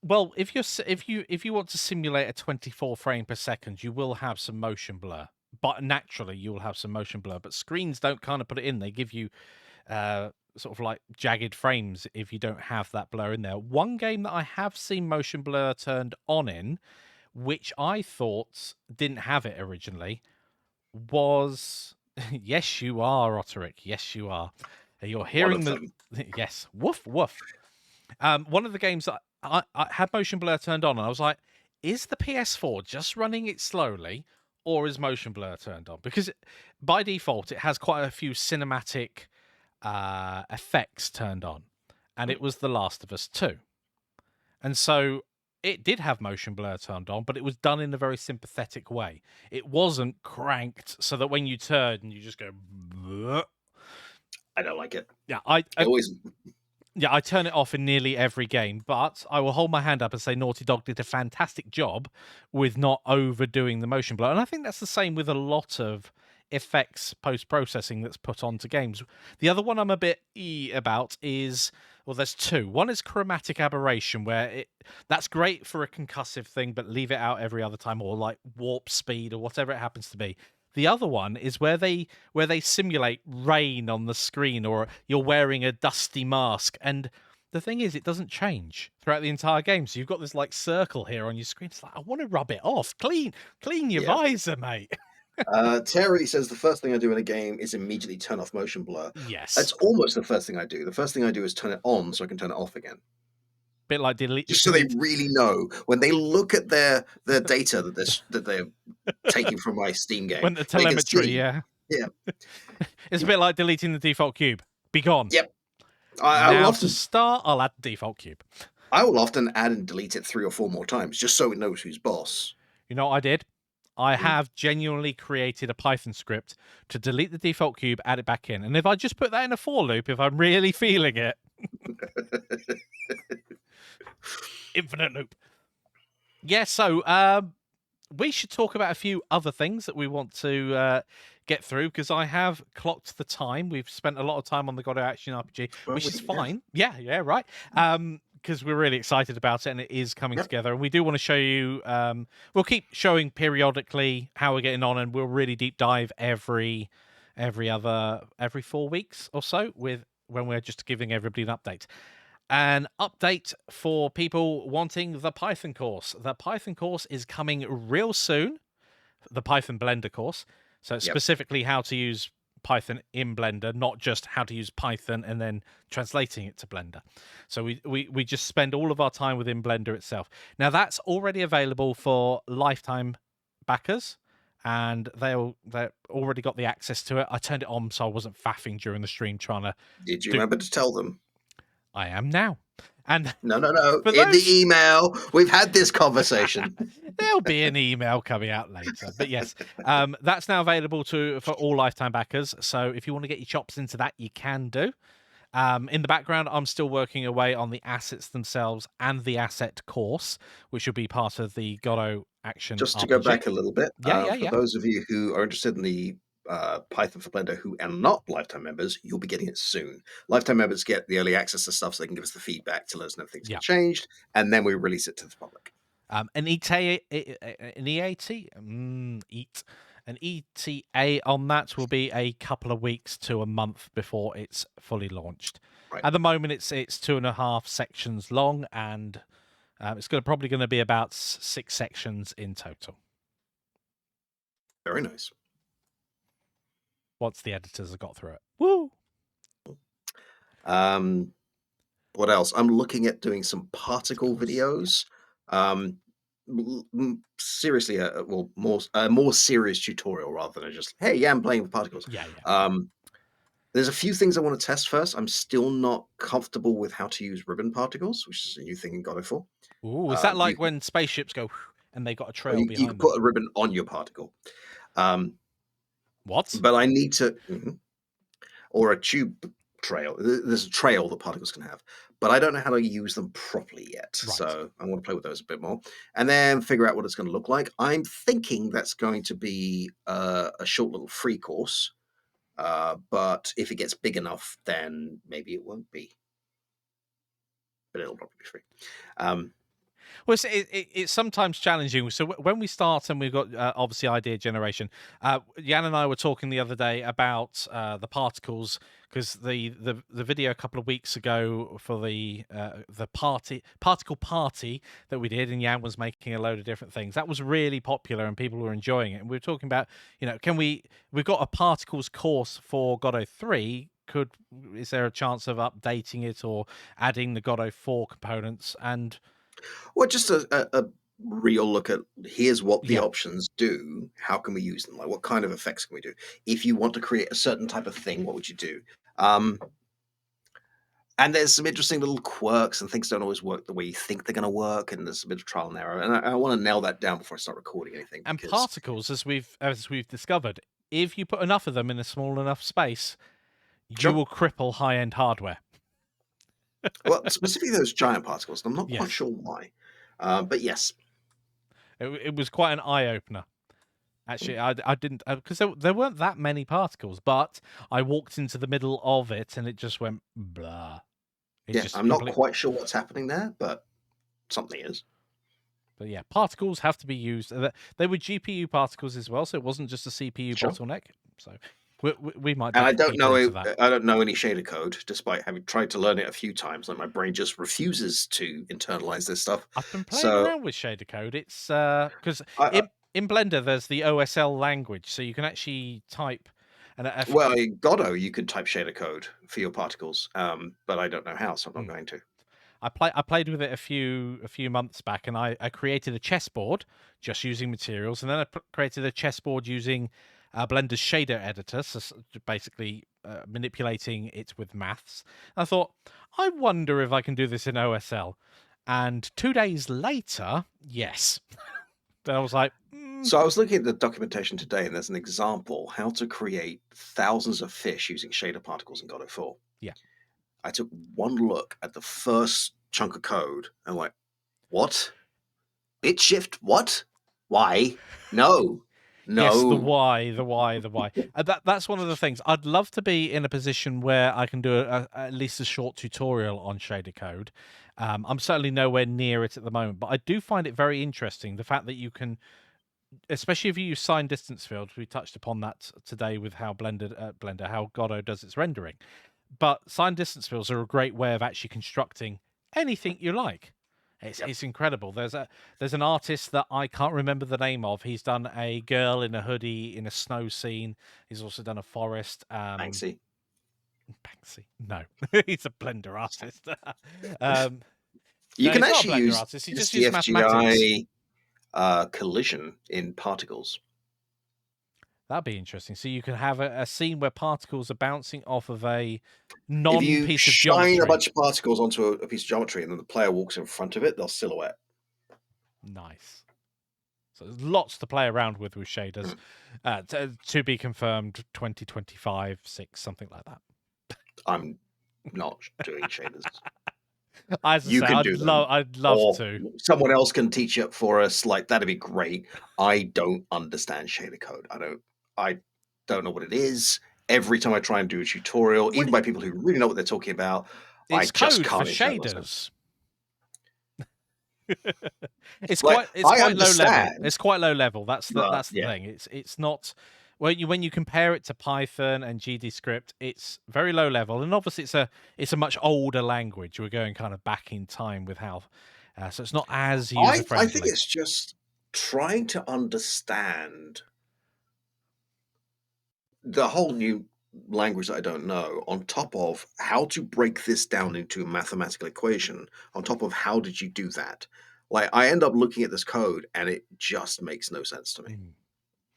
Well, if you want to simulate a 24 frame per second, you will have some motion blur. But naturally, you will have some motion blur. But screens don't kind of put it in. They give you sort of like jagged frames if you don't have that blur in there. One game that I have seen motion blur turned on in, which I thought didn't have it originally, was yes, you are, Otterick. Yes, you are. You're One hearing of the them. yes, woof woof. One of the games that I had motion blur turned on, and I was like, is the PS4 just running it slowly, or is motion blur turned on? Because by default, it has quite a few cinematic effects turned on, and it was The Last of Us 2. And so it did have motion blur turned on, but it was done in a very sympathetic way. It wasn't cranked so that when you turn, you just go. "Bleh." I don't like it. Yeah, It always. I turn it off in nearly every game, but I will hold my hand up and say Naughty Dog did a fantastic job with not overdoing the motion blur. And I think that's the same with a lot of effects post-processing that's put onto games. The other one I'm a bit about is, well, there's two. One is chromatic aberration, where that's great for a concussive thing, but leave it out every other time, or like warp speed or whatever it happens to be. The other one is where they simulate rain on the screen, or you're wearing a dusty mask. And the thing is, it doesn't change throughout the entire game. So you've got this like circle here on your screen. It's like, I want to rub it off. Clean your Yeah. visor, mate. Terry says the first thing I do in a game is immediately turn off motion blur. Yes. That's almost the first thing I do. The first thing I do is turn it on so I can turn it off again. Bit like Just so they delete. really know when they look at their data that they're taking from my Steam game, When the they can telemetry, see. yeah. Yeah. It's a bit like deleting the default cube. Be gone. Yep. I will Now to often start, I'll add the default cube. add and delete it 3 or 4 more times just so it knows who's boss. You know what I did? I Mm. have genuinely created a Python script to delete the default cube, add it back in. And if I just put that in a for loop, if I'm really feeling it, infinite loop. Yeah, so we should talk about a few other things that we want to get through, because I have clocked the time. We've spent a lot of time on the God of Action RPG, Well, which is we have. fine. Yeah, right. Because we're really excited about it, and it is coming Yep. together. And we do want to show you. We'll keep showing periodically how we're getting on, and we'll really deep dive every 4 weeks or so with when we're just giving everybody an update. An update for people wanting the Python course. The Python course is coming real soon. The Python Blender course. So it's Yep. specifically how to use Python in Blender, not just how to use Python and then translating it to Blender. So we just spend all of our time within Blender itself. Now that's already available for lifetime backers, and they already got the access to it. I turned it on so I wasn't faffing during the stream trying to Did you do. remember to tell them? I am now. And No. for In the those, email, we've had this conversation. there'll be an email coming out later. But yes, that's now available for all lifetime backers. So if you want to get your chops into that, you can do. In the background, I'm still working away on the assets themselves and the asset course, which will be part of the Godot Action Just to go RPG. back a little bit, for Yeah. those of you who are interested in the Python for Blender who are not lifetime members, you'll be getting it soon. Lifetime members get the early access to stuff so they can give us the feedback to let us know if things Yeah. get changed, and then we release it to the public. An ETA on that will be a couple of weeks to a month before it's fully launched. Right. At the moment, it's 2.5 sections long, and it's probably going to be about 6 sections in total. Very nice. Once the editors have got through it. Woo! What else? I'm looking at doing some particle videos. Seriously, more serious tutorial rather than just, hey, yeah, I'm playing with particles. Yeah. There's a few things I want to test first. I'm still not comfortable with how to use ribbon particles, which is a new thing in God of War. Ooh, is that like when spaceships go and they got a trail you behind can them? put a ribbon on your particle. What? But I need to, or a tube trail. There's a trail that particles can have, but I don't know how to use them properly yet. Right. So I want to play with those a bit more and then figure out what it's going to look like. I'm thinking that's going to be a short little free course. But if it gets big enough, then maybe it won't be. But it'll probably be free. Well, it's sometimes challenging. So when we start and we've got obviously idea generation, Jan and I were talking the other day about the particles because the video a couple of weeks ago for the particle party that we did, and Jan was making a load of different things. That was really popular and people were enjoying it. And we were talking about, we've got a particles course for Godot 3. Is there a chance of updating it or adding the Godot 4 components? And Well, just a real look at here's what the yeah, options do. How can we use them? Like, what kind of effects can we do? If you want to create a certain type of thing, what would you do? And there's some interesting little quirks, and things don't always work the way you think they're going to work, and there's a bit of trial and error. And I want to nail that down before I start recording anything, and because particles, as we've discovered, if you put enough of them in a small enough space, you sure. will cripple high-end hardware. Well, specifically those giant particles, I'm not quite Yes, sure why, but yes. it was quite an eye opener. Actually, I didn't because there weren't that many particles, but I walked into the middle of it and it just went blah. It Yeah, just I'm not complete. quite sure what's happening there, but something is. But yeah, particles have to be used. They were GPU particles as well, so it wasn't just a CPU Sure. bottleneck. So we might And dig deeper into that. I don't know any shader code, despite having tried to learn it a few times. Like, my brain just refuses to internalize this stuff. I've been playing So around with shader code. It's because I in Blender there's the OSL language, so you can actually type. And well, in Godot, you could type shader code for your particles, but I don't know how, so I'm not going to. I played with it a few months back, and I created a chessboard just using materials, and then I created a chessboard using Blender's shader editor, so basically manipulating it with maths. I thought, I wonder if I can do this in OSL. And 2 days later, yes. Then I was like, So I was looking at the documentation today, and there's an example how to create thousands of fish using shader particles in Godot 4. yeah. I took one look at the first chunk of code and went, "What? Bit shift? What? Why? No, Yes, the no." why, the why, the why. That's one of the things. I'd love to be in a position where I can do at least a short tutorial on shader code. I'm certainly nowhere near it at the moment, but I do find it very interesting the fact that you can, especially if you use signed distance fields. We touched upon that today with how Blender, how Godot does its rendering. But signed distance fields are a great way of actually constructing anything you like. Yep, It's incredible. There's an artist that I can't remember the name of. He's done a girl in a hoodie in a snow scene. He's also done a forest. Banksy. Banksy. No, he's a Blender artist. um, You no, can he's not a actually Blender use artist. He the just used mathematics. CFGI collision in particles. That'd be interesting. So you can have a scene where particles are bouncing off of a If you non-piece of shine a geometry. bunch of particles onto a piece of geometry and then the player walks in front of it, they'll silhouette. Nice. So there's lots to play around with shaders. Mm. To be confirmed, 2025, 6, something like that. I'm not doing shaders. As I You say, can do them, I'd love or to. someone else can teach it for us. Like, that'd be great. I don't understand shader code. I don't know what it is. Every time I try and do a tutorial, Well, even by people who really know what they're talking about, I it's just code for can't internalize shaders. It's Like, I quite low level. understand, It's quite low level. but That's the yeah, thing. It's not when you compare it to Python and GDScript, it's very low level, and obviously it's a much older language. We're going kind of back in time with how, so it's not as user I think friendly. it's just trying to understand the whole new language that I don't know, on top of how to break this down into a mathematical equation, on top of how did you do that? Like, I end up looking at this code and it just makes no sense to me.